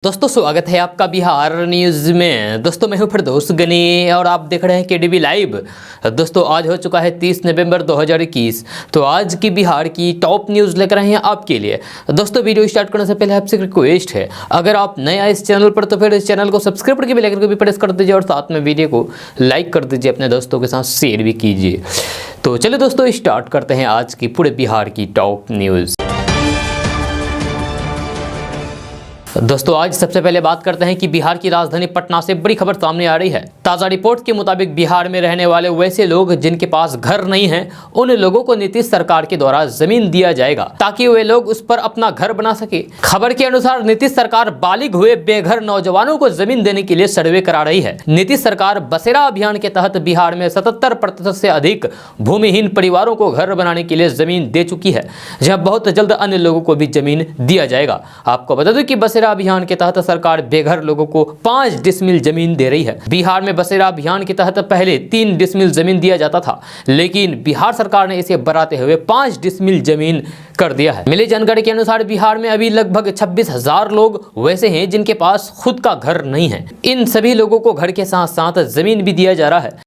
दोस्तों स्वागत है आपका बिहार न्यूज़ में। दोस्तों मैं हूं फिरदौस गनी और आप देख रहे हैं केडीवी लाइव। दोस्तों आज हो चुका है 30 नवंबर 2021। तो आज की बिहार की टॉप न्यूज़ लेकर आए हैं आपके लिए। दोस्तों वीडियो स्टार्ट करने से पहले आपसे रिक्वेस्ट है, अगर आप नए आए इस चैनल पर तो फिर इस चैनल को सब्सक्राइब करके बेल आइकन को भी प्रेस कर दीजिए और साथ में वीडियो को लाइक कर दीजिए, अपने दोस्तों के साथ शेयर भी कीजिए। तो चलिए दोस्तों स्टार्ट करते हैं आज की पूरे बिहार की टॉप न्यूज़। दोस्तों आज सबसे पहले बात करते हैं कि बिहार की राजधानी पटना से बड़ी खबर सामने आ रही है। ताज़ा रिपोर्ट के मुताबिक बिहार में रहने वाले वैसे लोग जिनके पास घर नहीं है, उन लोगों को नीतीश सरकार के द्वारा जमीन दिया जाएगा ताकि वे लोग उस पर अपना घर बना सके। खबर के अनुसार नीतीश सरकार बालिग हुए बेघर नौजवानों को जमीन देने के लिए सर्वे करा रही है। नीतीश सरकार बसेरा अभियान के तहत बिहार में 77% से अधिक भूमिहीन परिवारों को घर बनाने के लिए जमीन दे चुकी है, जहाँ बहुत जल्द अन्य लोगों को भी जमीन दिया जाएगा। आपको बता दें कि बसेरा अभियान के तहत सरकार बेघर लोगों को 5 डिसमिल जमीन दे रही है। बिहार में बसेरा अभियान के तहत पहले 3 डिसमिल जमीन दिया जाता था, लेकिन बिहार सरकार ने इसे बढ़ाते हुए 5 डिसमिल जमीन कर दिया है। मिली जानकारी के अनुसार बिहार में अभी लगभग 26,000 लोग वैसे हैं जिनके पास खुद का घर नहीं है। इन सभी लोगों को घर के साथ साथ जमीन भी दिया जा रहा है।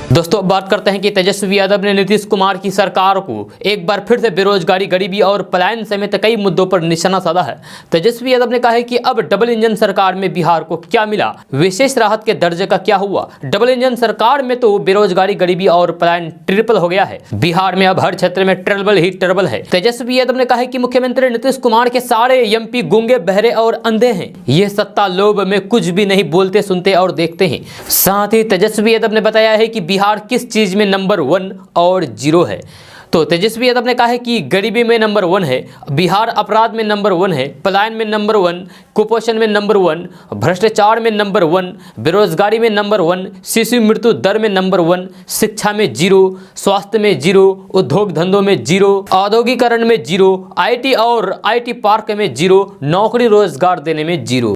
दोस्तों अब बात करते हैं कि तेजस्वी यादव ने नीतीश कुमार की सरकार को एक बार फिर से बेरोजगारी, गरीबी और पलायन समेत कई मुद्दों पर निशाना साधा है। तेजस्वी यादव ने कहा है कि अब डबल इंजन सरकार में बिहार को क्या मिला, विशेष राहत के दर्जे का क्या हुआ। डबल इंजन सरकार में तो बेरोजगारी, गरीबी और पलायन ट्रिपल हो गया है। बिहार में अब हर क्षेत्र में ट्रबल ही ट्रबल है। तेजस्वी यादव ने कहा है कि मुख्यमंत्री नीतीश कुमार के सारे एमपी गूंगे, बहरे और अंधे हैं। ये सत्ता लोभ में कुछ भी नहीं बोलते, सुनते और देखते हैं। साथ ही तेजस्वी यादव ने बताया है कि बिहार किस चीज में नंबर 1 और 0 है। तो तेजस्वी यादव ने कहा है कि गरीबी में नंबर 1 है, बिहार अपराध में नंबर 1 है, पलायन में नंबर 1, कुपोषण में नंबर 1, भ्रष्टाचार में नंबर 1, बेरोजगारी में नंबर 1, शिशु मृत्यु दर में नंबर 1, शिक्षा में 0, स्वास्थ्य में 0, उद्योग धंधों में 0, औद्योगिकरण में 0, आईटी और आईटी पार्क में 0, नौकरी रोजगार देने में 0।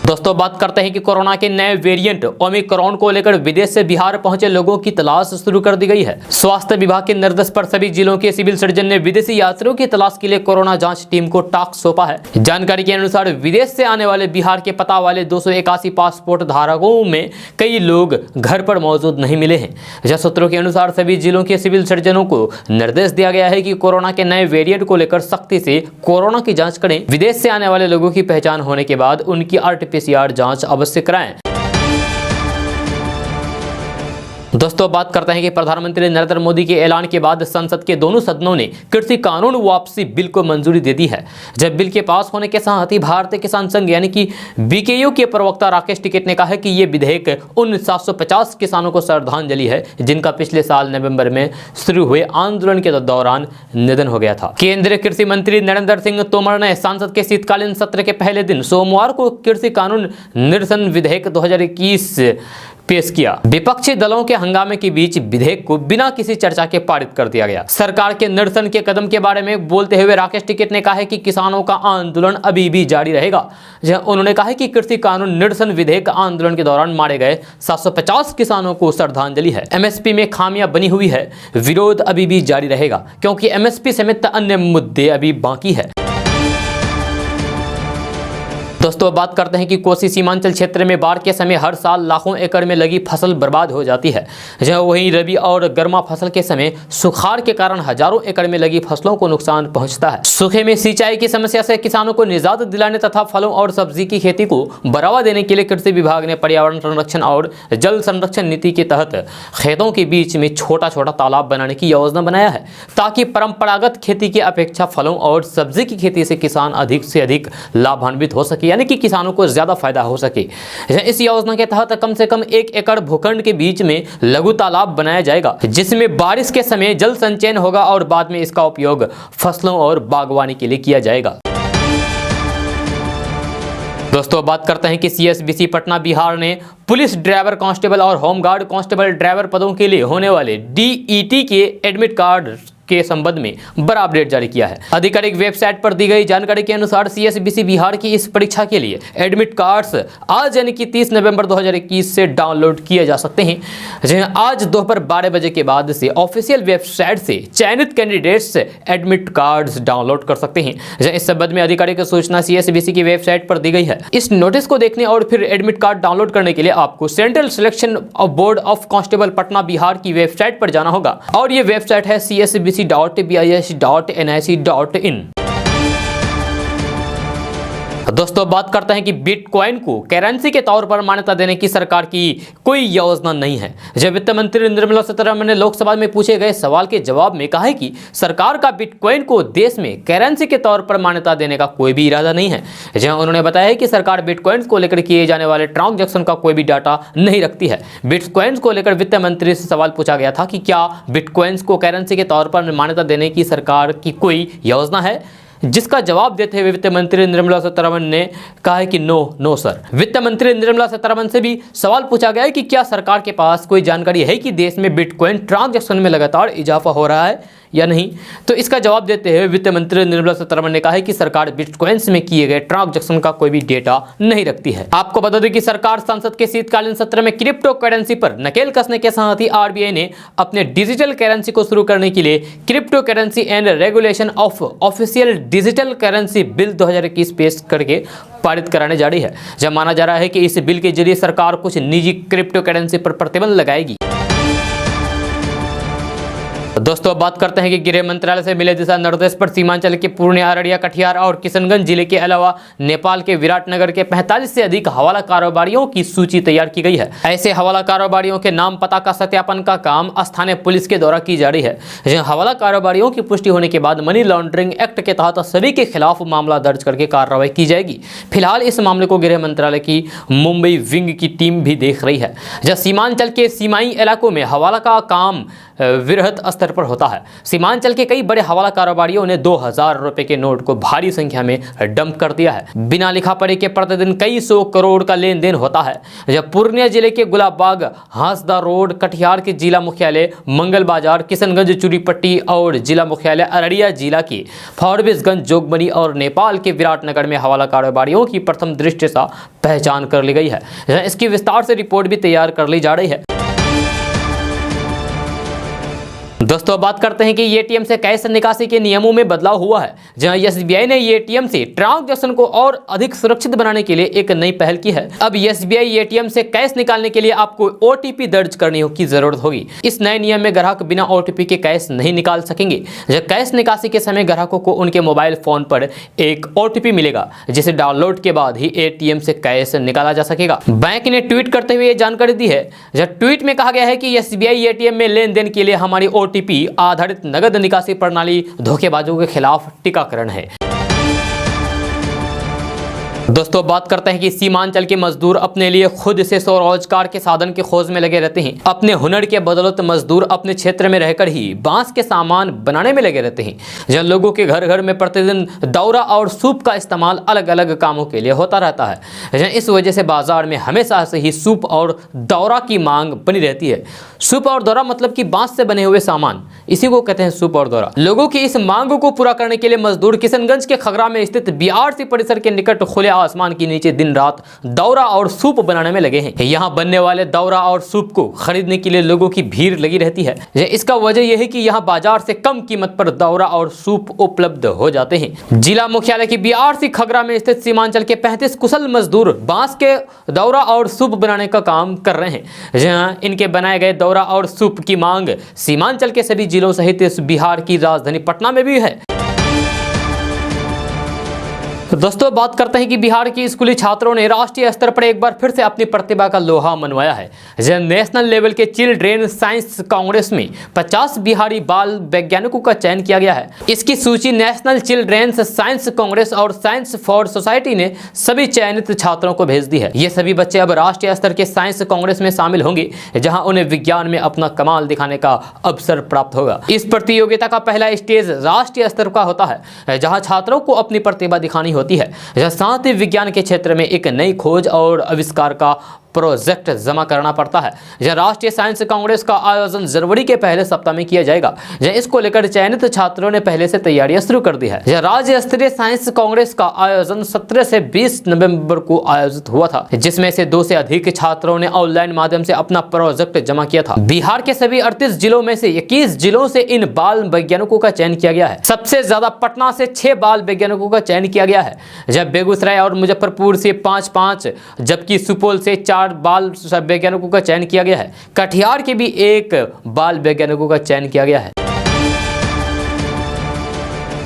दोस्तों बात करते हैं कि कोरोना के नए वेरिएंट ओमिक्रॉन को लेकर विदेश से बिहार पहुंचे लोगों की तलाश शुरू कर दी गई है। स्वास्थ्य विभाग के निर्देश पर सभी जिलों के सिविल सर्जन ने विदेशी यात्रियों की तलाश के लिए कोरोना जांच टीम को टास्क सौंपा है। जानकारी के अनुसार विदेश से आने वाले बिहार के पता वाले 281 पासपोर्ट धारकों में कई लोग घर पर मौजूद नहीं मिले हैं। जहां सूत्रों के अनुसार सभी जिलों के सिविल सर्जनों को निर्देश दिया गया है कि कोरोना के नए वेरिएंट को लेकर सख्ती से कोरोना की जाँच करें। विदेश से आने वाले लोगों की पहचान होने के बाद उनकी RT-PCR जांच अवश्य कराएं। दोस्तों बात करते हैं कि प्रधानमंत्री नरेंद्र मोदी के ऐलान के बाद संसद के दोनों सदनों ने कृषि कानून वापसी बिल को मंजूरी दे दी है। जब बिल के पास होने के साथ ही भारतीय किसान संघ यानी कि BKU के प्रवक्ता राकेश टिकैत ने कहा है कि ये विधेयक उन 750 किसानों को श्रद्धांजलि है जिनका पिछले साल नवंबर में शुरू हुए आंदोलन के दौरान निधन हो गया था। केंद्रीय कृषि मंत्री नरेंद्र सिंह तोमर ने संसद के शीतकालीन सत्र के पहले दिन सोमवार को कृषि कानून निरसन विधेयक 2021 पेश किया। विपक्षी दलों के हंगामे के बीच विधेयक को बिना किसी चर्चा के पारित कर दिया गया। सरकार के निरसन के कदम के बारे में बोलते हुए राकेश टिकैत ने कहा है कि किसानों का आंदोलन अभी भी जारी रहेगा। उन्होंने कहा है कि कृषि कानून निरसन विधेयक आंदोलन के दौरान मारे गए 750 किसानों को श्रद्धांजलि है। MSP में खामियां बनी हुई है, विरोध अभी भी जारी रहेगा क्योंकि MSP समेत अन्य मुद्दे अभी बाकी है। दोस्तों बात करते हैं कि कोसी सीमांचल क्षेत्र में बाढ़ के समय हर साल लाखों एकड़ में लगी फसल बर्बाद हो जाती है। जहां वहीं रबी और गर्मा फसल के समय सुखाड़ के कारण हजारों एकड़ में लगी फसलों को नुकसान पहुंचता है। सूखे में सिंचाई की समस्या से किसानों को निजात दिलाने तथा फलों और सब्जी की खेती को बढ़ावा देने के लिए कृषि विभाग ने पर्यावरण संरक्षण और जल संरक्षण नीति के तहत खेतों के बीच में छोटा छोटा तालाब बनाने की योजना बनाया है, ताकि परंपरागत खेती की अपेक्षा फलों और सब्जी की खेती से किसान अधिक से अधिक लाभान्वित हो सके, यानी कि किसानों को ज्यादा फायदा हो सके। इस योजना के तहत कम से कम 1 एकड़ भूखंड के बीच में लघु तालाब बनाया जाएगा, जिसमें बारिश के समय जल संचयन होगा और बाद में इसका उपयोग फसलों और बागवानी के लिए किया जाएगा। दोस्तों बात करते हैं कि CSBC पटना बिहार ने पुलिस ड्राइवर कांस्टेबल और होमगार्ड कांस्टेबल ड्राइवर पदों के लिए होने वाले DET के एडमिट कार्ड के संबंध में बड़ा अपडेट जारी किया है। आधिकारिक वेबसाइट पर दी गई जानकारी के अनुसार CSBC बिहार की इस परीक्षा के लिए एडमिट कार्ड्स आज यानी कि 30 नवंबर 2021 से डाउनलोड किए जा सकते हैं। जहां आज दोपहर 12 बजे के बाद से ऑफिशियल वेबसाइट से चयनित कैंडिडेट्स एडमिट कार्ड्स डाउनलोड कर सकते हैं। जहां इस संबंध में आधिकारिक सूचना CSBC की वेबसाइट पर दी गई है। इस नोटिस को देखने और फिर एडमिट कार्ड डाउनलोड करने के लिए आपको central selection board of constable Patna Bihar की वेबसाइट पर जाना होगा और ये वेबसाइट है csbc.bis.nic.in। दोस्तों बात करते हैं कि बिटकॉइन को करेंसी के तौर पर मान्यता देने की सरकार की कोई योजना नहीं है। जब वित्त मंत्री निर्मला सीतारमण ने लोकसभा में पूछे गए सवाल के जवाब में कहा है कि सरकार का बिटकॉइन को देश में करेंसी के तौर पर मान्यता देने का कोई भी इरादा नहीं है। जहां उन्होंने बताया है कि सरकार बिटकॉइन को लेकर किए जाने वाले ट्रांजैक्शन का कोई भी डाटा नहीं रखती है। बिटकॉइन को लेकर वित्त मंत्री से सवाल पूछा गया था कि क्या बिटकॉइन को करेंसी के तौर पर मान्यता देने की सरकार की कोई योजना है, जिसका जवाब देते हुए वित्त मंत्री निर्मला सीतारमण ने कहा है कि नो सर। वित्त मंत्री निर्मला सीतारमण से भी सवाल पूछा गया है कि क्या सरकार के पास कोई जानकारी है कि देश में बिटकॉइन ट्रांजैक्शन में लगातार इजाफा हो रहा है या नहीं। तो इसका जवाब देते हुए वित्त मंत्री निर्मला सीतारमण ने कहा है कि सरकार बिटकॉइंस में किए गए ट्रांजैक्शन का कोई भी डेटा नहीं रखती है। आपको बता दें कि सरकार संसद के शीतकालीन सत्र में क्रिप्टो करेंसी पर नकेल कसने के साथ ही RBI ने अपने डिजिटल करेंसी को शुरू करने के लिए crypto currency and regulation of official digital currency bill 2021 पेश करके पारित कराने जा रही है। जब माना जा रहा है कि इस बिल के जरिए सरकार कुछ निजी क्रिप्टो करेंसी पर प्रतिबंध लगाएगी। दोस्तों बात करते हैं कि गृह मंत्रालय से मिले दिशा निर्देश पर सीमांचल के पूर्णिया, अररिया, कटिहार और किशनगंज जिले के अलावा नेपाल के विराटनगर के 45 से अधिक हवाला कारोबारियों की सूची तैयार की गई है। ऐसे हवाला कारोबारियों के नाम पता का सत्यापन का काम स्थानीय पुलिस के द्वारा की जा रही है। हवाला कारोबारियों की पुष्टि होने के बाद मनी लॉन्ड्रिंग एक्ट के तहत सभी के खिलाफ मामला दर्ज करके कार्रवाई की जाएगी। फिलहाल इस मामले को गृह मंत्रालय की मुंबई विंग की टीम भी देख रही है। जब सीमांचल के सीमाई इलाकों में हवाला का काम वृहद स्तर पर होता है। सीमांचल के कई बड़े हवाला कारोबारियों ने 2000 रुपए के नोट को भारी संख्या में डंप कर दिया है। बिना लिखा पढ़े के प्रतिदिन कई 100 करोड़ का लेन देन होता है। जब पूर्णिया जिले के गुलाबबाग, हांसदा रोड, कटिहार के जिला मुख्यालय मंगल बाजार, किशनगंज चूड़ीपट्टी और जिला मुख्यालय अररिया जिला की फॉरबिसगंज, जोगबनी और नेपाल के विराटनगर में हवाला कारोबारियों की प्रथम दृष्टि से पहचान कर ली गई है। इसकी विस्तार से रिपोर्ट भी तैयार कर ली जा रही है। दोस्तों बात करते हैं कि एटीएम से कैश निकासी के नियमों में बदलाव हुआ है। जहां SBI ने एटीएम से ट्रांजैक्शन को और अधिक सुरक्षित बनाने के लिए एक नई पहल की है। अब SBI एटीएम से कैश निकालने के लिए आपको OTP दर्ज करने की जरूरत होगी। इस नए नियम में ग्राहक बिना OTP के कैश नहीं निकाल सकेंगे। जब कैश निकासी के समय ग्राहकों को उनके मोबाइल फोन पर एक OTP मिलेगा, जिसे डाउनलोड के बाद ही ATM से कैश निकाला जा सकेगा। बैंक ने ट्वीट करते हुए जानकारी दी है। जब ट्वीट में कहा गया है कि SBI एटीएम में लेन देन के लिए हमारी OTP आधारित नगद निकासी प्रणाली धोखेबाजों के खिलाफ टीकाकरण है। दोस्तों बात करते हैं कि सीमांचल के मजदूर अपने लिए खुद से स्वरोजगार के साधन की खोज में लगे रहते हैं। अपने हुनर के बदौलत मजदूर अपने क्षेत्र में रहकर ही बांस के सामान बनाने में लगे रहते हैं। जहां लोगों के घर घर में प्रतिदिन दौरा और सूप का इस्तेमाल अलग अलग कामों के लिए होता रहता है। जहां इस वजह से बाजार में हमेशा से ही सूप और दौरा की मांग बनी रहती है। सूप और दौरा मतलब कि बांस से बने हुए सामान, इसी को कहते हैं सूप और दौरा। लोगों की इस मांग को पूरा करने के लिए मजदूर किशनगंज के खगरा में स्थित BRC परिसर के निकट खुले आसमान के नीचे दिन रात दौरा और सूप बनाने में लगे हैं। यहाँ बनने वाले दौरा और सूप को खरीदने के लिए लोगों की भीड़ लगी रहती है। इसका वजह यह है कि यहाँ बाजार से कम कीमत पर दौरा और सूप उपलब्ध हो जाते हैं। जिला मुख्यालय की BRC खगरा में स्थित सीमांचल के 35 कुशल मजदूर बांस के दौरा और सूप बनाने का काम कर रहे हैं। जहाँ इनके बनाए गए दौरा और सूप की मांग सीमांचल के सभी जिलों सहित बिहार की राजधानी पटना में भी है। तो दोस्तों बात करते हैं कि बिहार के स्कूली छात्रों ने राष्ट्रीय स्तर पर एक बार फिर से अपनी प्रतिभा का लोहा मनवाया है। नेशनल लेवल के चिल्ड्रेन साइंस कांग्रेस में 50 बिहारी बाल वैज्ञानिकों का चयन किया गया है। इसकी सूची नेशनल चिल्ड्रेन साइंस कांग्रेस और साइंस फॉर सोसाइटी ने सभी चयनित छात्रों को भेज दी है। ये सभी बच्चे अब राष्ट्रीय स्तर के साइंस कांग्रेस में शामिल होंगे, जहाँ उन्हें विज्ञान में अपना कमाल दिखाने का अवसर प्राप्त होगा। इस प्रतियोगिता का पहला स्टेज राष्ट्रीय स्तर का होता है, जहाँ छात्रों को अपनी प्रतिभा दिखानी होती है। साथ ही विज्ञान के क्षेत्र में एक नई खोज और आविष्कार का प्रोजेक्ट जमा करना पड़ता है। यह राष्ट्रीय साइंस कांग्रेस का आयोजन जनवरी के पहले सप्ताह में किया जाएगा। यह इसको लेकर चयनित छात्रों ने पहले से तैयारियां शुरू कर दी है। यह राज्य स्तरीय साइंस कांग्रेस का आयोजन 17 से 20 नवंबर को आयोजित हुआ था, जिसमें से 2 से अधिक छात्रों ने ऑनलाइन माध्यम से अपना प्रोजेक्ट जमा किया था। बिहार के सभी 38 जिलों में से 21 जिलों से इन बाल वैज्ञानिकों का चयन किया गया है। सबसे ज्यादा पटना से 6 बाल वैज्ञानिकों का चयन किया गया है, जब बेगूसराय और मुजफ्फरपुर से 5-5, जबकि सुपौल से 4 बाल वैज्ञानिकों का चयन किया गया है। कटिहार के भी 1 बाल वैज्ञानिकों का चयन किया गया है।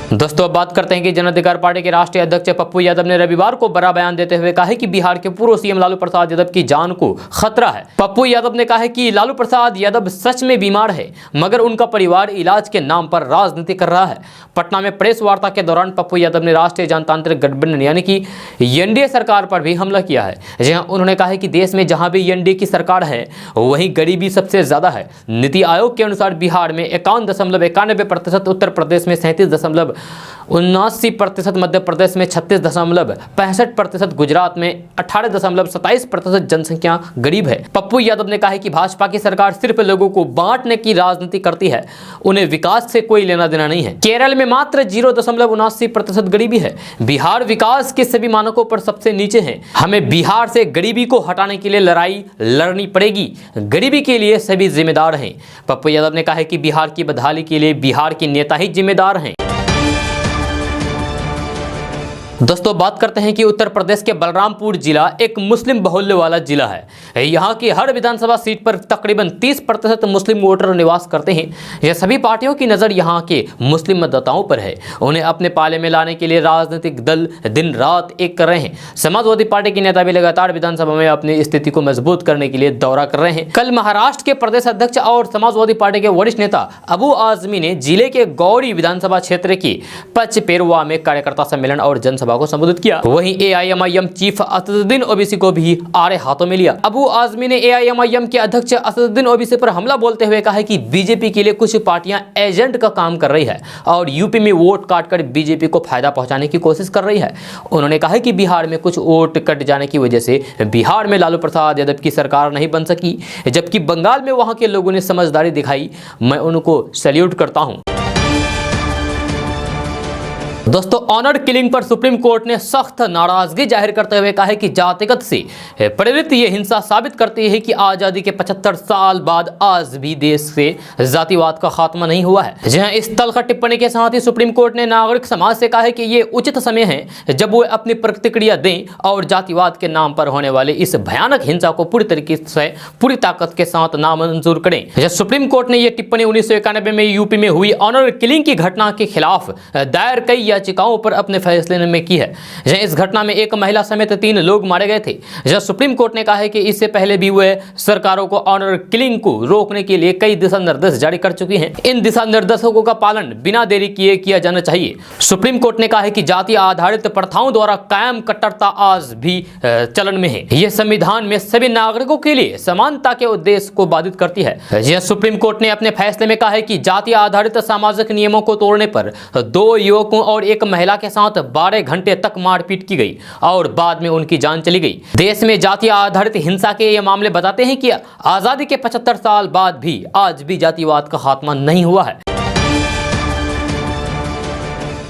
दोस्तों अब बात करते हैं कि जन अधिकार पार्टी के राष्ट्रीय अध्यक्ष पप्पू यादव ने रविवार को बड़ा बयान देते हुए कहा है कि बिहार के पूर्व सीएम लालू प्रसाद यादव की जान को खतरा है। पप्पू यादव ने कहा है कि लालू प्रसाद यादव सच में बीमार है, मगर उनका परिवार इलाज के नाम पर राजनीति कर रहा है। पटना में प्रेस वार्ता के दौरान पप्पू यादव ने राष्ट्रीय जनतांत्रिक गठबंधन यानी कि एनडीए सरकार पर भी हमला किया है। जहां उन्होंने कहा है कि देश में जहां भी एनडीए की सरकार है वहीं गरीबी सबसे ज्यादा है। नीति आयोग के अनुसार बिहार में 51.91%, उत्तर प्रदेश में 37.79%, मध्य प्रदेश में 36.65%, गुजरात में 18.27% जनसंख्या गरीब है। पप्पू यादव ने कहा है कि भाजपा की सरकार सिर्फ लोगों को बांटने की राजनीति करती है, उन्हें विकास से कोई लेना देना नहीं है। केरल में मात्र 0.79% गरीबी है। बिहार विकास के सभी मानकों पर सबसे नीचे है। हमें बिहार से गरीबी को हटाने के लिए लड़ाई लड़नी पड़ेगी। गरीबी के लिए सभी जिम्मेदार हैं। पप्पू यादव ने कहा है कि बिहार की बदहाली के लिए बिहार के नेता ही जिम्मेदार हैं। दोस्तों बात करते हैं कि उत्तर प्रदेश के बलरामपुर जिला एक मुस्लिम बहुल्य वाला जिला है। यहाँ की हर विधानसभा सीट पर तकरीबन 30% मुस्लिम वोटर निवास करते हैं। यह सभी पार्टियों की नज़र यहाँ के मुस्लिम मतदाताओं पर है। उन्हें अपने पाले में लाने के लिए राजनीतिक दल दिन रात एक कर रहे हैं। समाजवादी पार्टी के नेता भी लगातार विधानसभा में अपनी स्थिति को मजबूत करने के लिए दौरा कर रहे हैं। कल महाराष्ट्र के प्रदेश अध्यक्ष और समाजवादी पार्टी के वरिष्ठ नेता अबू आजमी ने जिले के गौरी विधानसभा क्षेत्र की पचपेरवा में कार्यकर्ता सम्मेलन और जनसभा को संबोधित किया। वहीं एआईएमआईएम चीफ असदुद्दीन ओवैसी को भी आड़े हाथों में लिया। अबू आजमी ने एआईएमआईएम के अध्यक्ष असदुद्दीन ओवैसी पर हमला बोलते हुए कहा है कि बीजेपी के लिए कुछ पार्टियां एजेंट का काम कर रही है और यूपी में वोट काटकर बीजेपी को फायदा पहुंचाने की कोशिश कर रही है। उन्होंने कहा कि बिहार में कुछ वोट कट जाने की वजह से बिहार में लालू प्रसाद यादव की सरकार नहीं बन सकी, जबकि बंगाल में वहां के लोगों ने समझदारी दिखाई। मैं उनको सैल्यूट करता हूं। दोस्तों ऑनर किलिंग पर सुप्रीम कोर्ट ने सख्त नाराजगी जाहिर करते हुए कहा है कि जातिगत से प्रेरित ये हिंसा साबित करती है कि आज़ादी के 75 साल बाद आज भी देश से जातिवाद का खात्मा नहीं हुआ है। जहां इस तल्ख टिप्पणी के साथ ही सुप्रीम कोर्ट ने नागरिक समाज से कहा है कि ये उचित समय है जब वो अपनी प्रतिक्रिया दें और जातिवाद के नाम पर होने वाले इस भयानक हिंसा को पूरी तरीके से पूरी ताकत के साथ नामंजूर करें। सुप्रीम कोर्ट ने यह टिप्पणी 1991 में यूपी में हुई ऑनर किलिंग की घटना के खिलाफ दायर कई याचिकाओं पर अपने फैसले में की है। इस घटना में एक महिला समेत 3 लोग मारे गए थे। सुप्रीम कोर्ट ने कहा है कि इससे पहले भी वह सरकारों को ऑनर किलिंग को रोकने के लिए कई दिशा निर्देश जारी कर चुकी हैं। इन दिशा निर्देशों का पालन बिना देरी किए किया जाना चाहिए। सुप्रीम कोर्ट ने कहा है कि जाति आधारित प्रथाओं द्वारा कायम कट्टरता आज भी चलन में है। यह संविधान में सभी नागरिकों के लिए समानता के उद्देश्य को बाधित करती है। यह सुप्रीम कोर्ट ने अपने फैसले में कहा है कि जाति आधारित सामाजिक नियमों को तोड़ने पर 2 युवकों और एक महिला के साथ 12 घंटे तक मारपीट की गई और बाद में उनकी जान चली गई। देश में जाति आधारित हिंसा के ये मामले बताते हैं कि आजादी के 75 साल बाद भी आज भी जातिवाद का खात्मा नहीं हुआ है।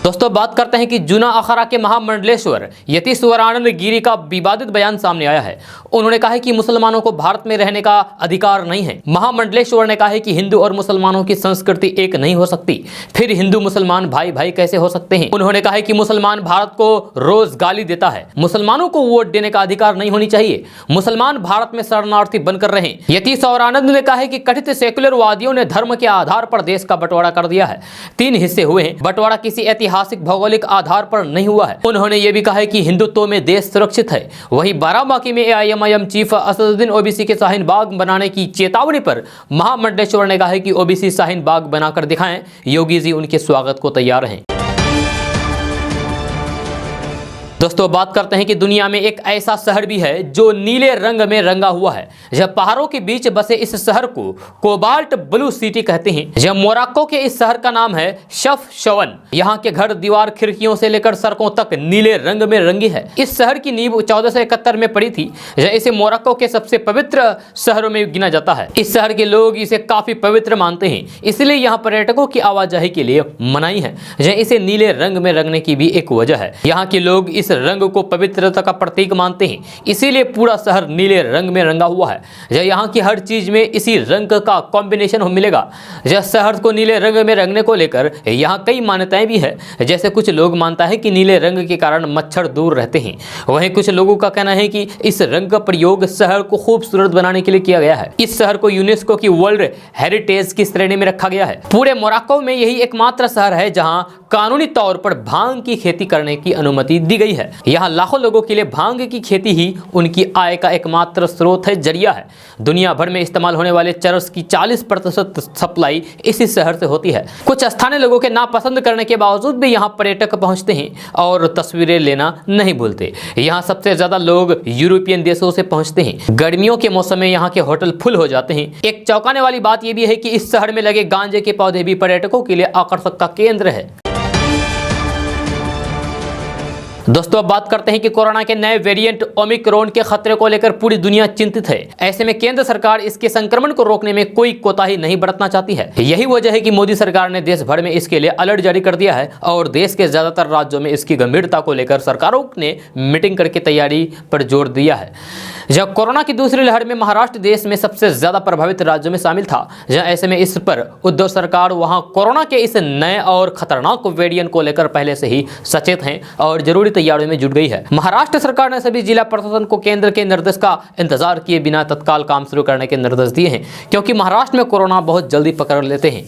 दोस्तों बात करते हैं कि जूना अखाड़ा के महामंडलेश्वर यतीश्वरानंद गिरी का विवादित बयान सामने आया है। उन्होंने कहा है कि मुसलमानों को भारत में रहने का अधिकार नहीं है। महामंडलेश्वर ने कहा है कि हिंदू और मुसलमानों की संस्कृति एक नहीं हो सकती, फिर हिंदू मुसलमान भाई भाई कैसे हो सकते हैं। उन्होंने कहा है कि मुसलमान भारत को रोज गाली देता है, मुसलमानों को वोट देने का अधिकार नहीं होनी चाहिए, मुसलमान भारत में शरणार्थी बनकर रहे। यतीश्वरानंद ने कहा है कि कथित सेकुलरवादियों ने धर्म के आधार पर देश का बंटवारा कर दिया है। 3 हिस्से हुए हैं, बंटवारा किसी ऐतिहासिक भौगोलिक आधार पर नहीं हुआ है। उन्होंने यह भी कहा है कि हिंदुत्व में देश सुरक्षित है। वहीं बाराबांकी में एआईएमआईएम चीफ असदुद्दीन ओवैसी के शाहीन बाग बनाने की चेतावनी पर महामंडलेश्वर ने कहा है कि ओवैसी शाहीन बाग बनाकर दिखाएं, योगी जी उनके स्वागत को तैयार हैं। दोस्तों बात करते हैं कि दुनिया में एक ऐसा शहर भी है जो नीले रंग में रंगा हुआ है। जब पहाड़ों के बीच बसे इस शहर को कोबाल्ट ब्लू सिटी कहते हैं। जब मोरक्को के इस शहर का नाम है शफशवन। यहाँ के घर, दीवार, खिड़कियों से लेकर सड़कों तक नीले रंग में रंगी है। इस शहर की नींव 1471 में पड़ी थी। इसे मोरक्को के सबसे पवित्र शहरों में गिना जाता है। इस शहर के लोग इसे काफी पवित्र मानते हैं, इसलिए यहाँ पर्यटकों की आवाजाही के लिए मनाही है। इसे नीले रंग में रंगने की भी एक वजह है। यहाँ के लोग इस रंग को पवित्रता का प्रतीक मानते हैं, इसीलिए पूरा शहर नीले रंग में रंगा हुआ है। यहाँ की हर चीज में इसी रंग का कॉम्बिनेशन मिलेगा। शहर को नीले रंग में रंगने को लेकर यहाँ कई मान्यताएं भी है। जैसे कुछ लोग मानता है कि नीले रंग के कारण मच्छर दूर रहते हैं। वहीं कुछ लोगों का कहना है कि इस रंग का प्रयोग शहर को खूबसूरत बनाने के लिए किया गया है। इस शहर को यूनेस्को की वर्ल्ड हेरिटेज की श्रेणी में रखा गया है। पूरे मोरक्को में यही एकमात्र शहर है जहां कानूनी तौर पर भांग की खेती करने की अनुमति दी गई है। यहाँ लाखों लोगों के लिए भांग की खेती ही उनकी आय का एकमात्र स्रोत है, जरिया है। दुनिया भर में इस्तेमाल होने वाले चरस की 40% सप्लाई इसी शहर से होती है। कुछ स्थानीय लोगों के नापसंद करने के बावजूद भी यहाँ पर्यटक पहुंचते हैं और तस्वीरें लेना नहीं भूलते। यहाँ सबसे ज्यादा लोग यूरोपियन देशों से पहुंचते हैं। गर्मियों के मौसम में यहाँ के होटल फुल हो जाते हैं। एक चौंकाने वाली बात यह भी है कि इस शहर में लगे गांजे के पौधे भी पर्यटकों के लिए आकर्षक का केंद्र है। दोस्तों अब बात करते हैं कि कोरोना के नए वेरिएंट ओमिक्रॉन के खतरे को लेकर पूरी दुनिया चिंतित है। ऐसे में केंद्र सरकार इसके संक्रमण को रोकने में कोई कोताही नहीं बरतना चाहती है। यही वजह है कि मोदी सरकार ने देश भर में इसके लिए अलर्ट जारी कर दिया है और देश के ज्यादातर राज्यों में इसकी गंभीरता को लेकर सरकारों ने मीटिंग करके तैयारी पर जोर दिया है। जब कोरोना की दूसरी लहर में महाराष्ट्र देश में सबसे ज्यादा प्रभावित राज्यों में शामिल था। ऐसे में इस पर उद्धव सरकार वहां कोरोना के इस नए और खतरनाक वेरिएंट को लेकर पहले से ही सचेत हैं और जरूरी तैयारियों में जुट गई है। महाराष्ट्र सरकार ने सभी जिला प्रशासन को केंद्र के निर्देश का इंतजार किए बिना तत्काल काम शुरू करने के निर्देश दिए हैं, क्योंकि महाराष्ट्र में कोरोना बहुत जल्दी पकड़ लेते हैं।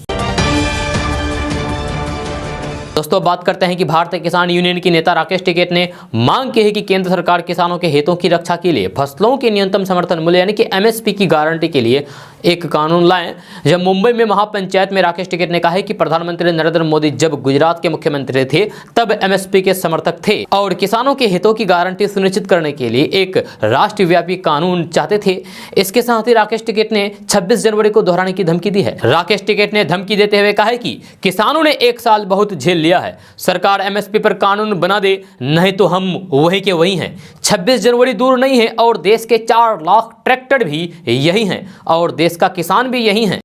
दोस्तों बात करते हैं कि भारतीय किसान यूनियन की नेता राकेश टिकैत ने मांग की है कि केंद्र सरकार किसानों के हितों की रक्षा के लिए फसलों के न्यूनतम समर्थन मूल्य यानी कि एमएसपी की गारंटी के लिए एक कानून लाएं। जब मुंबई में महापंचायत में राकेश टिकैत ने कहा है कि प्रधानमंत्री नरेंद्र मोदी जब गुजरात के मुख्यमंत्री थे तब एमएसपी के समर्थक थे और किसानों के हितों की गारंटी सुनिश्चित करने के लिए एक राष्ट्रव्यापी कानून चाहते थे। इसके साथ ही राकेश टिकैत ने 26 जनवरी को दोहराने की धमकी दी है। राकेश टिकैत ने धमकी देते हुए कहा है कि किसानों ने 1 साल बहुत झेल लिया है, सरकार एमएसपी पर कानून बना दे, नहीं तो हम वही के वही हैं। 26 जनवरी दूर नहीं है और देश के 4 लाख ट्रैक्टर भी यही हैं और देश का किसान भी यही है।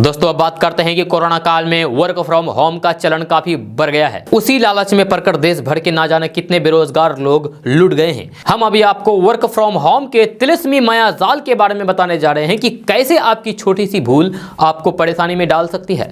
दोस्तों अब बात करते हैं कि कोरोना काल में वर्क फ्रॉम होम का चलन काफी बढ़ गया है। उसी लालच में पड़कर देश भर के ना जाने कितने बेरोजगार लोग लुट गए हैं। हम अभी आपको वर्क फ्रॉम होम के तिलिस्मी मायाजाल के बारे में बताने जा रहे हैं कि कैसे आपकी छोटी सी भूल आपको परेशानी में डाल सकती है।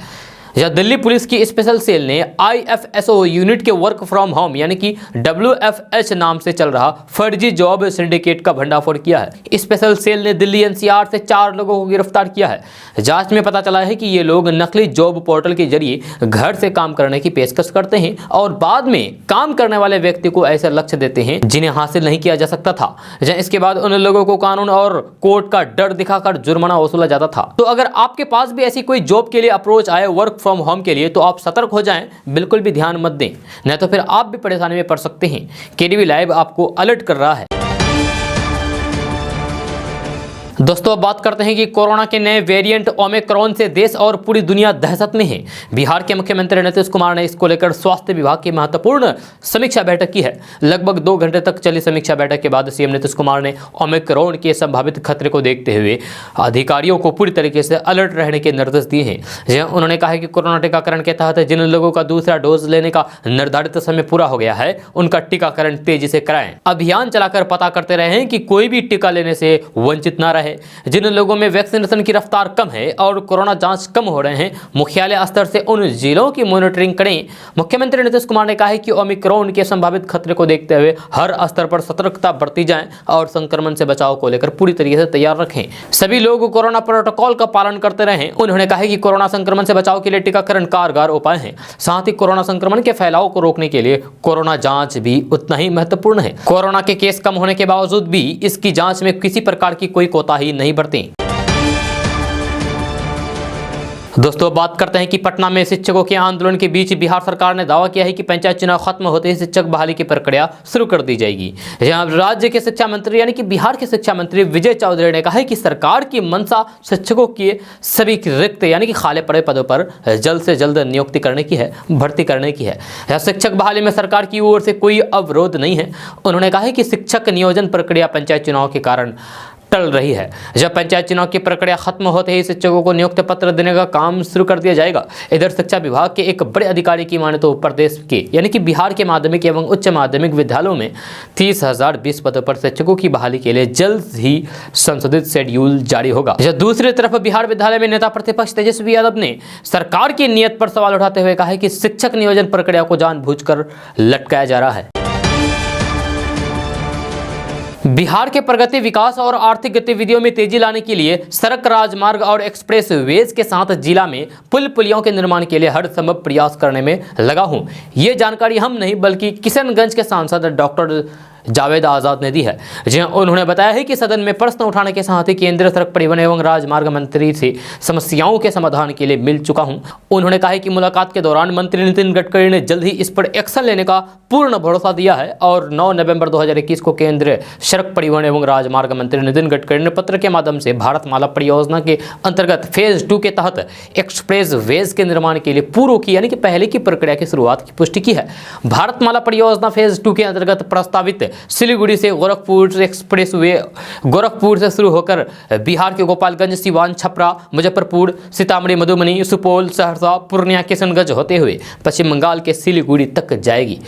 दिल्ली पुलिस की स्पेशल सेल ने IFSO यूनिट के वर्क फ्रॉम होम यानी कि WFH नाम से चल रहा फर्जी जॉब सिंडिकेट का भंडाफोड़ किया है। स्पेशल सेल ने दिल्ली NCR से 4 लोगों को गिरफ्तार किया है। जांच में पता चला है कि ये लोग नकली जॉब पोर्टल के जरिए घर से काम करने की पेशकश करते हैं और बाद में काम करने वाले व्यक्ति को ऐसे लक्ष्य देते हैं जिन्हें हासिल नहीं किया जा सकता था। इसके बाद उन लोगों को कानून और कोर्ट का डर दिखाकर जुर्माना वसूला जाता था। तो अगर आपके पास भी ऐसी कोई जॉब के लिए अप्रोच आए वर्क फ्रॉम होम के लिए तो आप सतर्क हो जाएं, बिल्कुल भी ध्यान मत दें, नहीं तो फिर आप भी परेशानी में पड़ सकते हैं। केडीवी लाइव आपको अलर्ट कर रहा है। दोस्तों अब बात करते हैं कि कोरोना के नए वेरिएंट ओमिक्रॉन से देश और पूरी दुनिया दहशत में है। बिहार के मुख्यमंत्री नीतीश कुमार ने इसको लेकर स्वास्थ्य विभाग की महत्वपूर्ण समीक्षा बैठक की है। लगभग 2 घंटे तक चली समीक्षा बैठक के बाद सीएम नीतीश कुमार ने ओमिक्रॉन के संभावित खतरे को देखते हुए अधिकारियों को पूरी तरीके से अलर्ट रहने के निर्देश दिए हैं। उन्होंने कहा है कि कोरोना टीकाकरण के तहत जिन लोगों का दूसरा डोज लेने का निर्धारित समय पूरा हो गया है उनका टीकाकरण तेजी से कराएं। अभियान चलाकर पता करते रहे कि कोई भी टीका लेने से वंचित न रहे। जिन लोगों में वैक्सीनेशन की रफ्तार कम है और कोरोना जांच कम हो रहे हैं, मुख्यालय स्तर से उन जिलों की मॉनिटरिंग करें। मुख्यमंत्री नीतीश कुमार ने कहा है कि ओमिक्रॉन के संभावित खतरे को देखते हुए हर स्तर पर सतर्कता बरती जाए और संक्रमण से बचाव को लेकर पूरी तरीके से तैयार रखें। सभी लोग कोरोना प्रोटोकॉल का पालन करते रहें। उन्होंने कहा है कि कोरोना संक्रमण से बचाव के लिए टीकाकरण कारगर उपाय है। साथ ही कोरोना संक्रमण के फैलाव को रोकने के लिए कोरोना जांच भी उतना ही महत्वपूर्ण है। कोरोना के केस कम होने के बावजूद भी इसकी जांच में किसी प्रकार की कोई कोताही नहीं बरतें। दोस्तों बात करते हैं कि पटना में शिक्षकों के आंदोलन के बीच बिहार सरकार ने दावा किया है कि पंचायत चुनाव खत्म होते ही शिक्षक बहाली की प्रक्रिया शुरू कर दी जाएगी। यहाँ राज्य के शिक्षा मंत्री यानी कि बिहार के शिक्षा मंत्री विजय चौधरी ने कहा है कि सरकार की मंशा शिक्षकों के सभी रिक्त यानी कि खाली पड़े पदों पर जल्द से जल्द नियुक्ति करने की है, भर्ती करने की है। शिक्षक बहाली में सरकार की ओर से कोई अवरोध नहीं है। उन्होंने कहा है कि शिक्षक नियोजन प्रक्रिया पंचायत चुनाव के कारण टल रही है। जब पंचायत चुनाव की प्रक्रिया खत्म होते ही शिक्षकों को नियुक्ति पत्र देने का काम शुरू कर दिया जाएगा। इधर शिक्षा विभाग के एक बड़े अधिकारी की माने तो प्रदेश के यानी कि बिहार के माध्यमिक एवं उच्च माध्यमिक विद्यालयों में 30,020 पदों पर शिक्षकों की बहाली के लिए जल्द ही संशोधित शेड्यूल जारी होगा। जब दूसरी तरफ बिहार विद्यालय में नेता प्रतिपक्ष तेजस्वी यादव ने सरकार की नीयत पर सवाल उठाते हुए कहा है कि शिक्षक नियोजन प्रक्रिया को जानबूझकर लटकाया जा रहा है। बिहार के प्रगति, विकास और आर्थिक गतिविधियों में तेजी लाने के लिए सड़क, राजमार्ग और एक्सप्रेस वेज के साथ जिला में पुल पुलियों के निर्माण के लिए हर संभव प्रयास करने में लगा हूं। ये जानकारी हम नहीं बल्कि किशनगंज के सांसद डॉक्टर जावेद आजाद ने दी है। जहां उन्होंने बताया है कि सदन में प्रश्न उठाने के साथ ही केंद्रीय सड़क परिवहन एवं राजमार्ग मंत्री से समस्याओं के समाधान के लिए मिल चुका हूं। उन्होंने कहा है कि मुलाकात के दौरान मंत्री नितिन गडकरी ने जल्द ही इस पर एक्शन लेने का पूर्ण भरोसा दिया है और 9 नवंबर 2021 को केंद्रीय सड़क परिवहन एवं राजमार्ग मंत्री नितिन गडकरी ने पत्र के माध्यम से भारतमाला परियोजना के अंतर्गत फेज 2 के तहत एक्सप्रेस वेज के निर्माण के लिए पूर्व की यानी कि पहले की प्रक्रिया की शुरुआत की पुष्टि की है। भारतमाला परियोजना फेज 2 के अंतर्गत प्रस्तावित सिलीगुड़ी से गोरखपुर एक्सप्रेस वे गोरखपुर से शुरू होकर बिहार के गोपालगंज, सिवान, छपरा, मुजफ्फरपुर, सीतामढ़ी, मधुबनी, सुपौल, सहरसा, पूर्णिया, किशनगंज होते हुए पश्चिम बंगाल के सिलीगुड़ी तक जाएगी।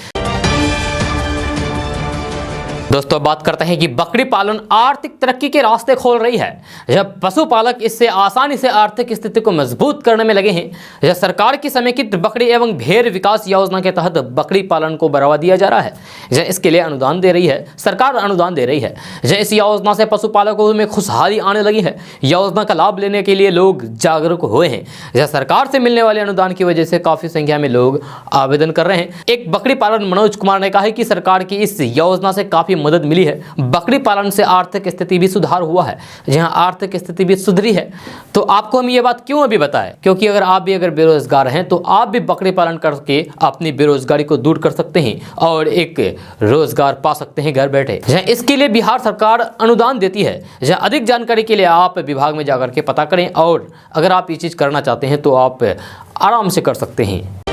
दोस्तों बात करते हैं कि बकरी पालन आर्थिक तरक्की के रास्ते खोल रही है। जब पशुपालक इससे आसानी से आर्थिक स्थिति को मजबूत करने में लगे हैं। यह सरकार की समेकित बकरी एवं भेड़ विकास योजना के तहत बकरी पालन को बढ़ावा दिया जा रहा है। यह इसके लिए अनुदान दे रही है, सरकार अनुदान दे रही है। यह इस योजना से पशुपालकों में खुशहाली आने लगी है। योजना का लाभ लेने के लिए लोग जागरूक हुए हैं। यह सरकार से मिलने वाले अनुदान की वजह से काफी संख्या में लोग आवेदन कर रहे हैं। एक बकरी पालन मनोज कुमार ने कहा है कि सरकार की इस योजना से काफी मदद मिली है। बकरी पालन से आर्थिक स्थिति भी सुधार हुआ है। जहां आर्थिक स्थिति भी सुधरी है तो आपको हम ये बात क्यों अभी बताएं, क्योंकि अगर बेरोजगार हैं तो आप भी बकरी पालन करके अपनी बेरोजगारी को दूर कर सकते हैं और एक रोजगार पा सकते हैं घर बैठे। जहां इसके लिए बिहार सरकार अनुदान देती है। जहां अधिक जानकारी के लिए आप विभाग में जाकर के पता करें और अगर आप ये चीज करना चाहते हैं तो आप आराम से कर सकते हैं।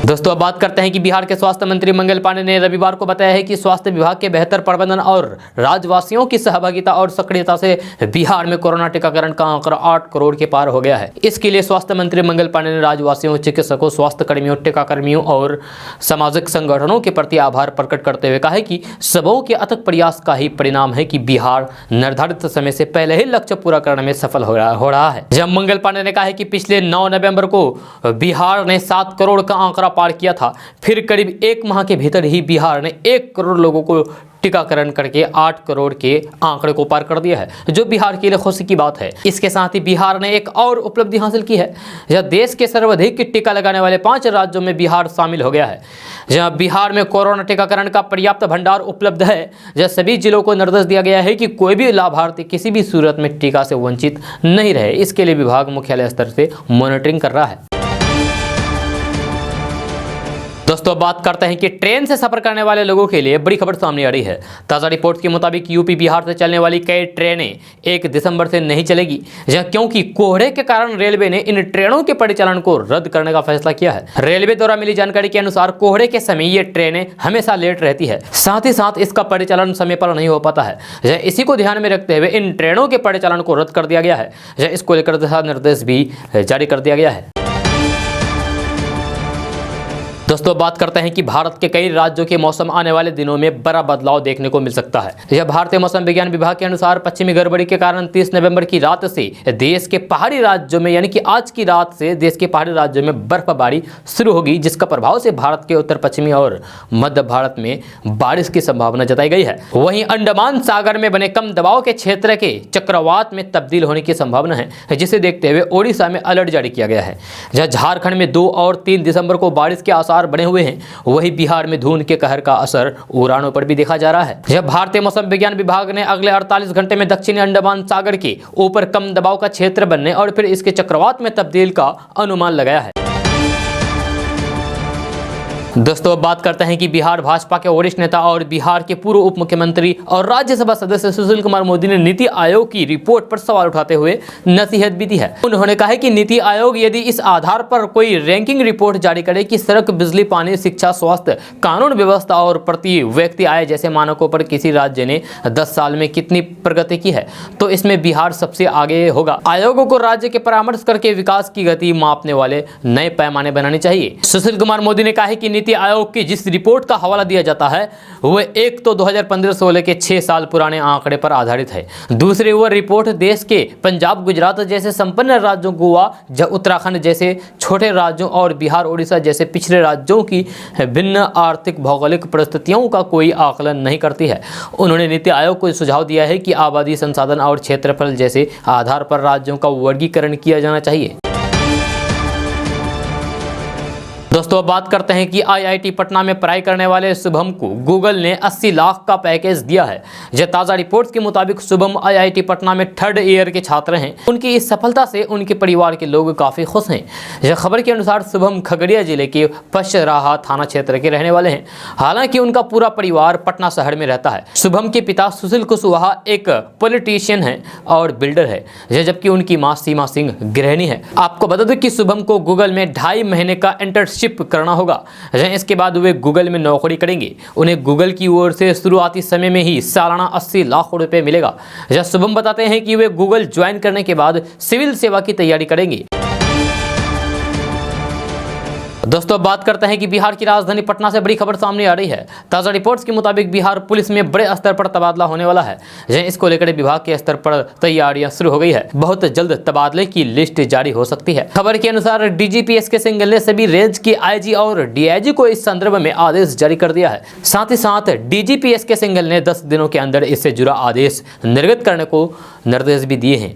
दोस्तों अब बात करते हैं कि बिहार के स्वास्थ्य मंत्री मंगल पांडे ने रविवार को बताया है कि स्वास्थ्य विभाग के बेहतर प्रबंधन और राज्यवासियों की सहभागिता और सक्रियता से बिहार में कोरोना टीकाकरण का आंकड़ा 8 करोड़ के पार हो गया है। इसके लिए स्वास्थ्य मंत्री मंगल पांडे ने राज्यवासियों, चिकित्सकों, स्वास्थ्य कर्मियों, टीकाकर्मियों और सामाजिक संगठनों के प्रति आभार प्रकट करते हुए कहा है कि सबों के अथक प्रयास का ही परिणाम है कि बिहार निर्धारित समय से पहले ही लक्ष्य पूरा करने में सफल हो रहा है। जब मंगल पांडे ने कहा है कि पिछले 9 नवंबर को बिहार ने 7 करोड़ का आंकड़ा पार किया था। फिर करीब 1 माह के भीतर ही बिहार ने 1 करोड़ लोगों को टीकाकरण करके 8 करोड़ के आंकड़े को पार कर दिया है, जो बिहार के लिए खुशी की बात है। इसके साथ ही बिहार ने एक और उपलब्धि हासिल की है। यह देश के सर्वाधिक टीका लगाने वाले 5 राज्यों में बिहार शामिल हो गया है। जहां बिहार में कोरोना टीकाकरण का पर्याप्त भंडार उपलब्ध है। जहां सभी जिलों को निर्देश दिया गया है कि कोई भी लाभार्थी किसी भी सूरत में टीका से वंचित नहीं रहे। इसके लिए विभाग मुख्यालय स्तर से मॉनिटरिंग कर रहा है। दोस्तों बात करते हैं कि ट्रेन से सफर करने वाले लोगों के लिए बड़ी खबर सामने आ रही है। ताज़ा रिपोर्ट के मुताबिक यूपी बिहार से चलने वाली कई ट्रेनें 1 दिसंबर से नहीं चलेगी, क्योंकि कोहरे के कारण रेलवे ने इन ट्रेनों के परिचालन को रद्द करने का फैसला किया है। रेलवे द्वारा मिली जानकारी के अनुसार कोहरे के समय ये ट्रेनें हमेशा लेट रहती है, साथ ही साथ इसका परिचालन समय पर नहीं हो पाता है। इसी को ध्यान में रखते हुए इन ट्रेनों के परिचालन को रद्द कर दिया गया है। इसको लेकर दिशा निर्देश भी जारी कर दिया गया है। दोस्तों बात करते हैं कि भारत के कई राज्यों के मौसम आने वाले दिनों में बड़ा बदलाव देखने को मिल सकता है। यह भारतीय मौसम विज्ञान विभाग के अनुसार पश्चिमी गड़बड़ी के कारण 30 नवंबर की रात से देश के पहाड़ी राज्यों में यानी कि आज की रात से देश के पहाड़ी राज्यों में बर्फबारी शुरू होगी, जिसका प्रभाव से भारत के उत्तर पश्चिमी और मध्य भारत में बारिश की संभावना जताई गई है। वहीं अंडमान सागर में बने कम दबाव के क्षेत्र के चक्रवात में तब्दील होने की संभावना है, जिसे देखते हुए ओडिशा में अलर्ट जारी किया गया है। जहाँ झारखंड में 2 और 3 दिसंबर को बारिश के आसार लगातार बने हुए हैं, वही बिहार में धुंध के कहर का असर उड़ानों पर भी देखा जा रहा है। जब भारतीय मौसम विज्ञान विभाग ने अगले 48 घंटे में दक्षिणी अंडमान सागर के ऊपर कम दबाव का क्षेत्र बनने और फिर इसके चक्रवात में तब्दील का अनुमान लगाया है। दोस्तों, अब बात करते हैं कि बिहार भाजपा के वरिष्ठ नेता और बिहार के पूर्व उप मुख्यमंत्री और राज्यसभा सदस्य सुशील कुमार मोदी ने नीति आयोग की रिपोर्ट पर सवाल उठाते हुए नसीहत भी दी है। उन्होंने कहा है कि नीति आयोग यदि इस आधार पर कोई रैंकिंग रिपोर्ट जारी करे कि सड़क, बिजली, पानी, शिक्षा, स्वास्थ्य, कानून व्यवस्था और प्रति व्यक्ति आय जैसे मानकों पर किसी राज्य ने 10 साल में कितनी प्रगति की है, तो इसमें बिहार सबसे आगे होगा। आयोग को राज्य के परामर्श करके विकास की गति मापने वाले नए पैमाने बनाने चाहिए। सुशील कुमार मोदी ने कहा है कि नीति आयोग की जिस रिपोर्ट का हवाला दिया जाता है वह एक तो 2015-16 के 6 साल पुराने आंकड़े पर आधारित है। दूसरी वह रिपोर्ट देश के पंजाब, गुजरात जैसे संपन्न राज्यों, गोवा, उत्तराखंड जैसे छोटे राज्यों और बिहार, उड़ीसा जैसे पिछड़े राज्यों की भिन्न आर्थिक भौगोलिक परिस्थितियों का कोई आकलन नहीं करती है। उन्होंने नीति आयोग को सुझाव दिया है कि आबादी, संसाधन और क्षेत्रफल जैसे आधार पर राज्यों का वर्गीकरण किया जाना चाहिए। दोस्तों, अब बात करते हैं कि आईआईटी पटना में पढ़ाई करने वाले शुभम को गूगल ने 80 लाख का पैकेज दिया है। यह ताज़ा रिपोर्ट्स के मुताबिक शुभम आईआईटी पटना में 3rd ईयर के छात्र हैं। उनकी इस सफलता से उनके परिवार के लोग काफ़ी खुश हैं। यह खबर के अनुसार शुभम खगड़िया जिले के पचराहा थाना क्षेत्र के रहने वाले हैं। हालांकि उनका पूरा परिवार पटना शहर में रहता है। शुभम के पिता सुशील कुशवाहा एक पॉलिटिशियन है और बिल्डर है, जबकि उनकी माँ सीमा सिंह गृहिणी है। आपको बता दें कि शुभम को गूगल में 2.5 महीने का इंटर्नशिप करना होगा। इसके बाद वे गूगल में नौकरी करेंगे। उन्हें गूगल की ओर से शुरुआती समय में ही सालाना 80 लाख रुपए मिलेगा। शुभम बताते हैं कि वे गूगल ज्वाइन करने के बाद सिविल सेवा की तैयारी करेंगे। दोस्तों, अब बात करते हैं कि बिहार की राजधानी पटना से बड़ी खबर सामने आ रही है। ताज़ा रिपोर्ट्स के मुताबिक बिहार पुलिस में बड़े स्तर पर तबादला होने वाला है। इसको लेकर विभाग के स्तर पर तैयारियां शुरू हो गई है। बहुत जल्द तबादले की लिस्ट जारी हो सकती है। खबर के अनुसार डीजीपी एसके सिंघल ने सभी रेंज के आईजी और डीआईजी को इस संदर्भ में आदेश जारी कर दिया है। साथ ही साथ डीजीपी एसके सिंघल ने 10 दिनों के अंदर इससे जुड़ा आदेश निर्गत करने को निर्देश भी दिए हैं।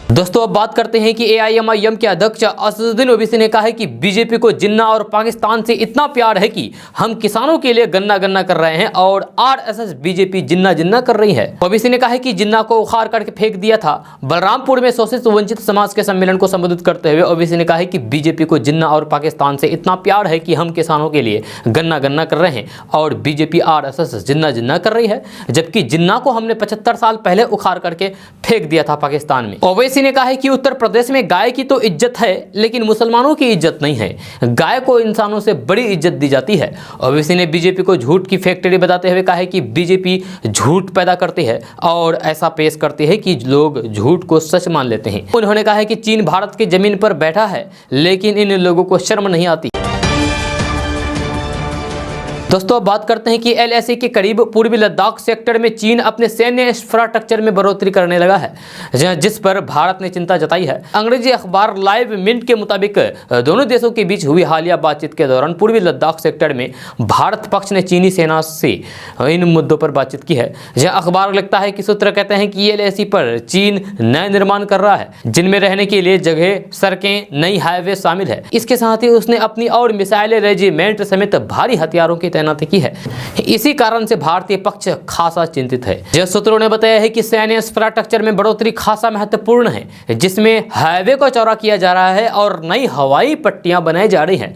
दोस्तों, अब बात करते हैं कि एआईएमआईएम के अध्यक्ष असदुद्दीन ओवैसी ने कहा है कि बीजेपी को जिन्ना और पाकिस्तान से इतना प्यार है कि हम किसानों के लिए गन्ना गन्ना कर रहे हैं और आरएसएस बीजेपी जिन्ना जिन्ना कर रही है। ओवैसी ने कहा है कि जिन्ना को उखाड़ करके फेंक दिया था। बलरामपुर में शोषित वंचित समाज के सम्मेलन को संबोधित करते हुए ओवैसी ने कहा है कि बीजेपी को जिन्ना और पाकिस्तान से इतना प्यार है कि हम किसानों के लिए गन्ना गन्ना कर रहे हैं और बीजेपी आरएसएस जिन्ना जिन्ना कर रही है, जबकि जिन्ना को हमने 75 साल पहले उखाड़ करके फेंक दिया था पाकिस्तान में। ओवैसी ने कहा है कि उत्तर प्रदेश में गाय की तो इज्जत है, लेकिन मुसलमानों की इज्जत नहीं है। गाय को इंसानों से बड़ी इज्जत दी जाती है। ओवैसी ने बीजेपी को झूठ की फैक्ट्री बताते हुए कहा है कि बीजेपी झूठ पैदा करती है और ऐसा पेश करती है कि लोग झूठ को सच मान लेते हैं। उन्होंने कहा है कि चीन भारत की जमीन पर बैठा है, लेकिन इन लोगों को शर्म नहीं आती। दोस्तों, अब बात करते हैं कि एलएसी के करीब पूर्वी लद्दाख सेक्टर में चीन अपने सैन्य इंफ्रास्ट्रक्चर में बढ़ोतरी करने लगा है, जिस पर भारत ने चिंता जताई है। अंग्रेजी अखबार लाइव मिंट के मुताबिक दोनों देशों के बीच हुई हालिया बातचीत के दौरान पूर्वी लद्दाख सेक्टर में भारत पक्ष ने चीनी सेना से इन मुद्दों पर बातचीत की है। अखबार लिखता है कि सूत्र कहते हैं कि एलएसी पर चीन नए निर्माण कर रहा है, जिनमें रहने के लिए जगह, सड़कें, नई हाईवे शामिल है। इसके साथ ही उसने अपनी और मिसाइलें, रेजिमेंट समेत भारी हथियारों की तैनाती की है। इसी कारण से भारतीय पक्ष खासा चिंतित है। सूत्रों ने बताया है कि सैन्य इंफ्रास्ट्रक्चर में बढ़ोतरी खासा महत्वपूर्ण है, जिसमें हाईवे को चौड़ा किया जा रहा है और नई हवाई पट्टियां बनाई जा रही हैं।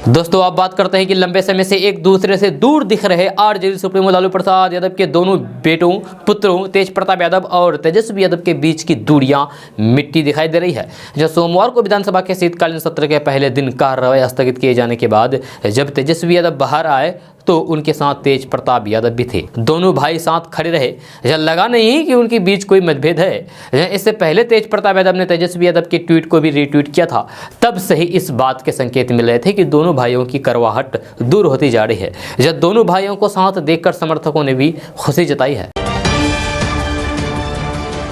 दोस्तों, आप बात करते हैं कि लंबे समय से एक दूसरे से दूर दिख रहे आरजेडी सुप्रीमो लालू प्रसाद यादव के दोनों बेटों, पुत्रों तेज प्रताप यादव और तेजस्वी यादव के बीच की दूरियां मिट्टी दिखाई दे रही है। जब सोमवार को विधानसभा के शीतकालीन सत्र के पहले दिन कार्यवाही स्थगित किए जाने के बाद जब तेजस्वी यादव बाहर आए तो उनके साथ तेज प्रताप यादव भी थे। दोनों भाई साथ खड़े रहे। यह लगा नहीं कि उनके बीच कोई मतभेद है। इससे पहले तेज प्रताप यादव ने तेजस्वी यादव के ट्वीट को भी रीट्वीट किया था। तब से ही इस बात के संकेत मिल रहे थे कि दोनों भाइयों की करवाहट दूर होती जा रही है। जब दोनों भाइयों को साथ देखकर समर्थकों ने भी खुशी जताई है।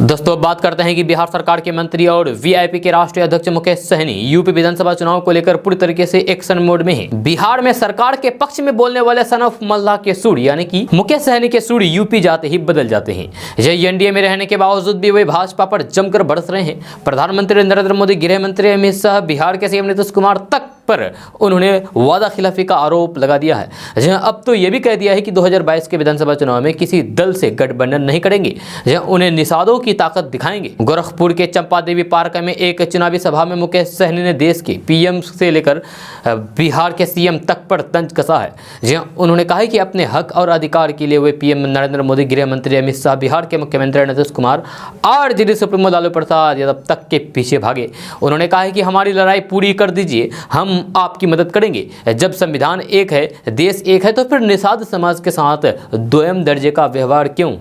दोस्तों अब बात करते हैं कि बिहार सरकार के मंत्री और वीआईपी के राष्ट्रीय अध्यक्ष मुकेश सहनी यूपी विधानसभा चुनाव को लेकर पूरी तरीके से एक्शन मोड में हैं। बिहार में सरकार के पक्ष में बोलने वाले सन ऑफ मल्लाह के सुर यानी कि मुकेश सहनी के सुर यूपी जाते ही बदल जाते हैं। यह एनडीए में रहने के बावजूद भी वे भाजपा पर जमकर बरस रहे हैं। प्रधानमंत्री नरेंद्र मोदी, गृह मंत्री अमित शाह, बिहार के सीएम नीतीश कुमार तक पर उन्होंने वादा खिलाफी का आरोप लगा दिया है। जहां अब तो यह भी कह दिया है कि 2022 के विधानसभा चुनाव में किसी दल से गठबंधन नहीं करेंगे, जहां उन्हें निषादों की ताकत दिखाएंगे। गोरखपुर के चंपा देवी पार्क में एक चुनावी सभा में मुकेश सहनी ने देश के पीएम से लेकर बिहार के सीएम तक पर तंज कसा है। जहां उन्होंने कहा है कि अपने हक और अधिकार के लिए वे पीएम नरेंद्र मोदी, गृह मंत्री अमित शाह, बिहार के मुख्यमंत्री नीतीश कुमार और जेडी सुप्रीमो लालू प्रसाद यादव तक के पीछे भागे। उन्होंने कहा है कि हमारी लड़ाई पूरी कर दीजिए, हम आपकी मदद करेंगे। जब संविधान एक है, देश एक है, तो फिर निषाद समाज के साथ द्वयम दर्जे का व्यवहार क्यों?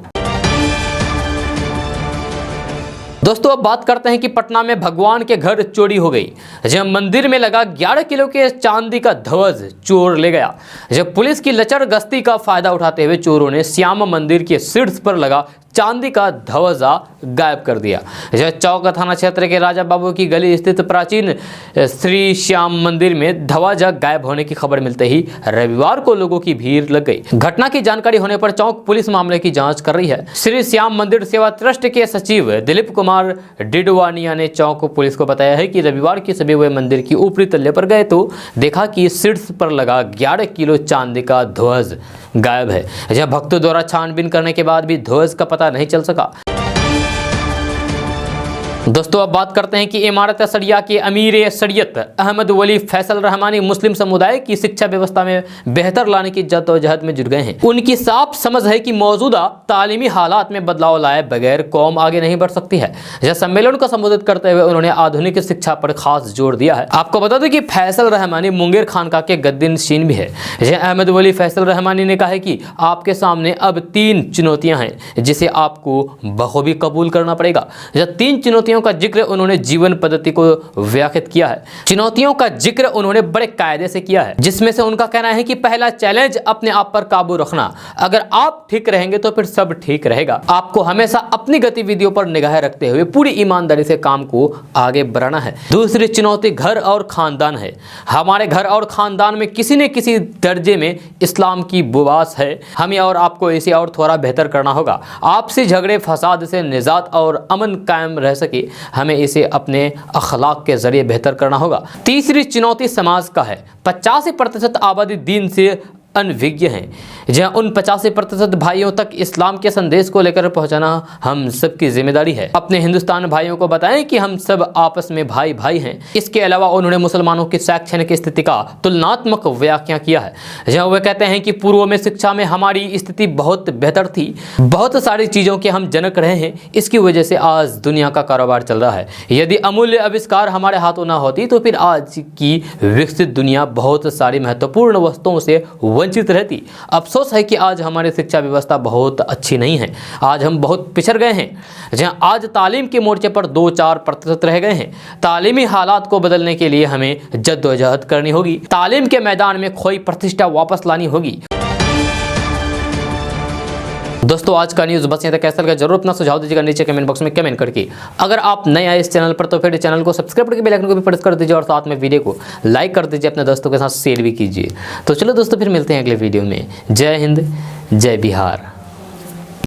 दोस्तों अब बात करते हैं कि पटना में भगवान के घर चोरी हो गई। जब मंदिर में लगा 11 किलो के चांदी का ध्वज चोर ले गया। जब पुलिस की लचर गश्ती का फायदा उठाते हुए चोरों ने श्याम मंदिर के शीर्ष पर लगा चांदी का ध्वजा गायब कर दिया। यह चौक थाना क्षेत्र के राजा बाबू की गली स्थित प्राचीन श्री श्याम मंदिर में ध्वजा गायब होने की खबर मिलते ही रविवार को लोगों की भीड़ लग गई। घटना की जानकारी होने पर चौक पुलिस मामले की जांच कर रही है। श्री श्याम मंदिर सेवा ट्रस्ट के सचिव दिलीप कुमार डिडवानिया ने चौक पुलिस को बताया है कि रविवार की सुबह वे मंदिर की ऊपरी तल्ले पर गए तो देखा कि शीर्ष पर लगा 11 किलो चांदी का ध्वज गायब है। यह भक्तों द्वारा छानबीन करने के बाद भी ध्वज का पता नहीं चल सका। दोस्तों अब बात करते हैं कि इमारत सरिया के अमीर शरीयत अहमद वली फैसल रहमानी मुस्लिम समुदाय की शिक्षा व्यवस्था में बेहतर लाने की जद्दोजहद में जुट गए हैं। उनकी साफ समझ है कि मौजूदा तालीमी हालात में बदलाव लाए बगैर कौम आगे नहीं बढ़ सकती है। यह सम्मेलन को संबोधित करते हुए उन्होंने आधुनिक शिक्षा पर खास जोर दिया है। आपको बता दें कि फैसल रहमानी मुंगेर खानका के गद्दीनशीन भी है। यह अहमद वली फैसल रहमानी ने कहा है कि आपके सामने अब 3 चुनौतियां हैं जिसे आपको बखूबी कबूल करना पड़ेगा। यह 3 चुनौतियां का जिक्र उन्होंने जीवन पद्धति को व्याख्यात किया है। चुनौतियों का जिक्र उन्होंने बड़े कायदे से किया है, जिसमें से उनका कहना है कि पहला चैलेंज अपने आप पर काबू रखना। अगर आप ठीक रहेंगे तो फिर सब ठीक रहेगा। आपको हमेशा अपनी गतिविधियों पर निगाह रखते हुए पूरी ईमानदारी से काम को आगे बढ़ाना है। दूसरी चुनौती घर और खानदान है। हमारे घर और खानदान में किसी न किसी दर्जे में इस्लाम की बुवास है। हमें और आपको इसे और थोड़ा बेहतर करना होगा। आपसी झगड़े फसाद से निजात और अमन कायम रह सके, हमें इसे अपने अखलाक के जरिए बेहतर करना होगा। तीसरी चुनौती समाज का है। 85% आबादी दीन से अनभिज्ञ हैं। जहां उन 85% भाइयों तक इस्लाम के संदेश को लेकर पहुंचाना हम सबकी जिम्मेदारी है। अपने हिंदुस्तान भाइयों को बताएं कि हम सब आपस में भाई भाई हैं। इसके अलावा उन्होंने मुसलमानों की शैक्षणिक स्थिति का तुलनात्मक व्याख्या किया है। जहां वे कहते हैं कि पूर्व में शिक्षा में हमारी स्थिति बहुत बेहतर थी, बहुत सारी चीज़ों के हम जनक रहे हैं, इसकी वजह से आज दुनिया का कारोबार चल रहा है। यदि अमूल्य आविष्कार हमारे हाथों ना होती तो फिर आज की विकसित दुनिया बहुत सारी महत्वपूर्ण वस्तुओं से वंचित रहती। अफसोस है कि आज हमारी शिक्षा व्यवस्था बहुत अच्छी नहीं है। आज हम बहुत पिछड़ गए हैं। जहां आज तालीम के मोर्चे पर 2-4% रह गए हैं। तालीमी हालात को बदलने के लिए हमें जद्दोजहद करनी होगी। तालीम के मैदान में खोई प्रतिष्ठा वापस लानी होगी। दोस्तों आज का न्यूज़ बस यहाँ तक। कैसा लगा जरूर अपना सुझाव दीजिएगा नीचे कमेंट बॉक्स में कमेंट करके। अगर आप नए आए इस चैनल पर तो फिर चैनल को सब्सक्राइब करके बेल आइकन को भी प्रेस कर दीजिए और साथ में वीडियो को लाइक कर दीजिए, अपने दोस्तों के साथ शेयर भी कीजिए। तो चलो दोस्तों फिर मिलते हैं अगले वीडियो में। जय हिंद, जय बिहार।